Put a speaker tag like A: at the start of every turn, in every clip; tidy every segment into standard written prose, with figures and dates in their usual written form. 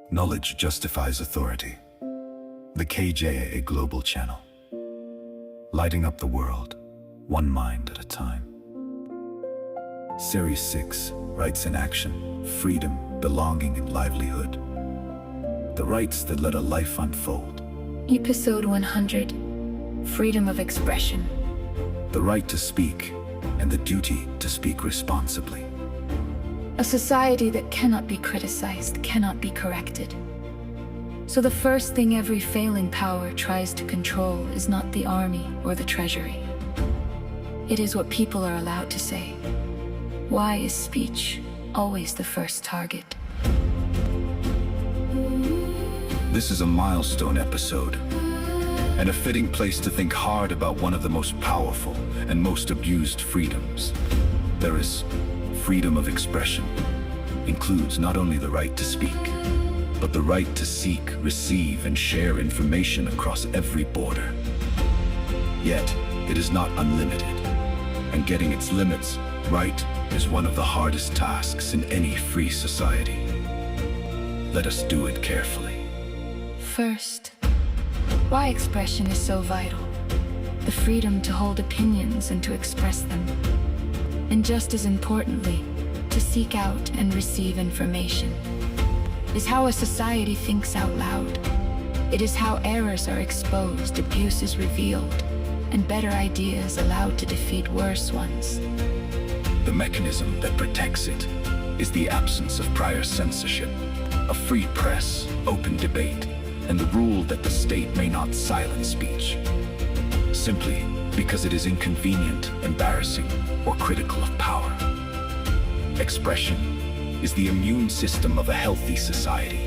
A: Knowledge justifies authority. The KJAA Global Channel. Lighting up the world, one mind at a time. Series 6, Rights in Action, Freedom, Belonging and Livelihood. The rights that let a life unfold.
B: Episode 100, Freedom of Expression.
A: The right to speak and the duty to speak responsibly.
B: A society that cannot be criticized cannot be corrected. So the first thing every failing power tries to control is not the army or the treasury. It is what people are allowed to say. Why is speech always the first target?
A: This is a milestone episode, and a fitting place to think hard about one of the most powerful and most abused freedoms. There is freedom of expression. Includes not only the right to speak, but the right to seek, receive, and share information across every border. Yet, it is not unlimited, and getting its limits right is one of the hardest tasks in any free society. Let us do it carefully.
B: First, why expression is so vital. The freedom to hold opinions and to express them. And just as importantly, to seek out and receive information. Is how a society thinks out loud. It is how errors are exposed, abuse is revealed, and better ideas allowed to defeat worse ones.
A: The mechanism that protects it is the absence of prior censorship, a free press, open debate, and the rule that the state may not silence speech, simply because it is inconvenient, embarrassing, or critical of power. Expression is the immune system of a healthy society.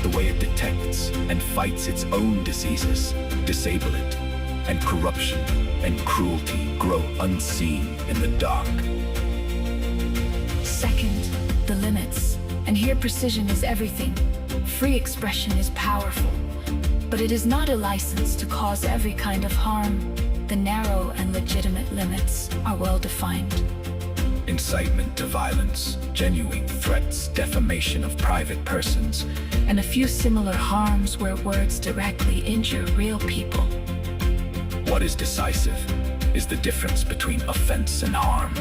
A: The way it detects and fights its own diseases, disable it, and corruption and cruelty grow unseen in the dark.
B: Second, the limits. And here precision is everything. Free expression is powerful, but it is not a license to cause every kind of harm. The narrow and legitimate limits are well defined.
A: Incitement to violence, genuine threats, defamation of private persons,
B: and a few similar harms where words directly injure real people.
A: What is decisive is the difference between offense and harm.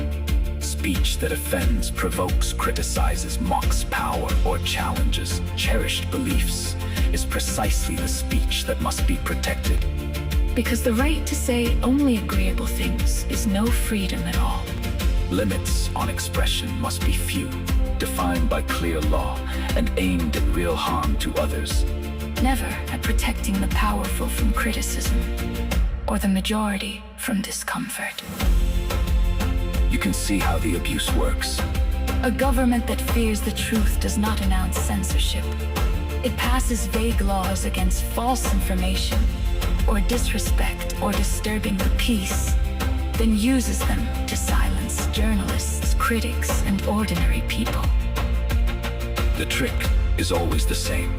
A: Speech that offends, provokes, criticizes, mocks power, or challenges cherished beliefs is precisely the speech that must be protected.
B: Because the right to say only agreeable things is no freedom at all.
A: Limits on expression must be few, defined by clear law, and aimed at real harm to others.
B: Never at protecting the powerful from criticism, or the majority from discomfort.
A: You can see how the abuse works.
B: A government that fears the truth does not announce censorship. It passes vague laws against false information, or disrespect, or disturbing the peace, then uses them to silence journalists, critics, and ordinary people.
A: The trick is always the same.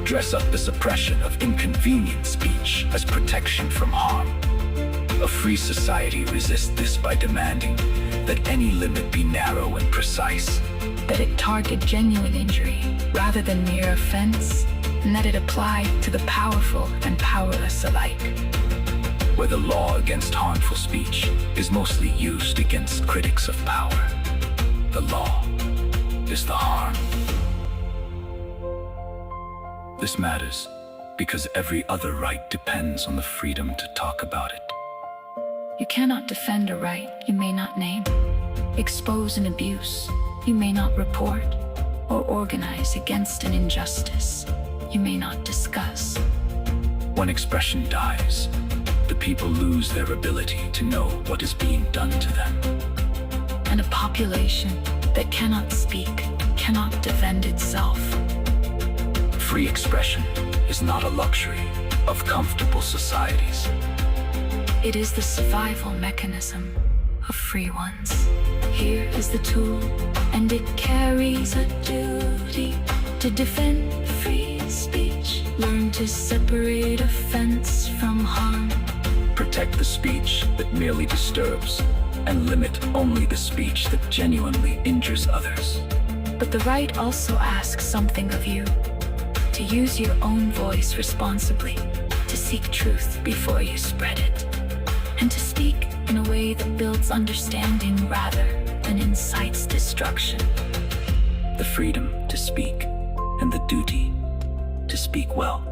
A: Dress up the suppression of inconvenient speech as protection from harm. A free society resists this by demanding that any limit be narrow and precise.
B: That it target genuine injury rather than mere offense, and that it apply to the powerful and powerless alike.
A: Where the law against harmful speech is mostly used against critics of power, the law is the harm. This matters because every other right depends on the freedom to talk about it.
B: You cannot defend a right you may not name, expose an abuse you may not report, or organize against an injustice you may not discuss.
A: When expression dies, the people lose their ability to know what is being done to them.
B: And a population that cannot speak cannot defend itself.
A: Free expression is not a luxury of comfortable societies.
B: It is the survival mechanism of free ones. Here is the tool, and it carries a duty to defend free speech. Learn to separate offense from harm.
A: Protect the speech that merely disturbs, and limit only the speech that genuinely injures others.
B: But the right also asks something of you. To use your own voice responsibly, to seek truth before you spread it, and to speak in a way that builds understanding rather than incites destruction.
A: The freedom to speak and the duty to speak well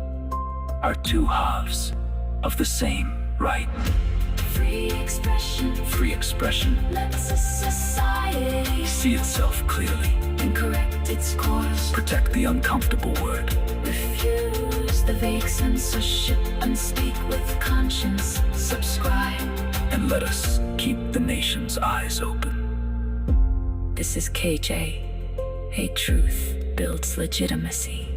A: are two halves of the same right.
B: Free expression
A: Free expression
B: lets a society
A: see itself clearly,
B: and correct its course.
A: protect the uncomfortable word,
B: Refuse the vague censorship and speak with conscience. Subscribe.
A: and let us keep the nation's eyes open.
B: This is KJ. A truth builds legitimacy.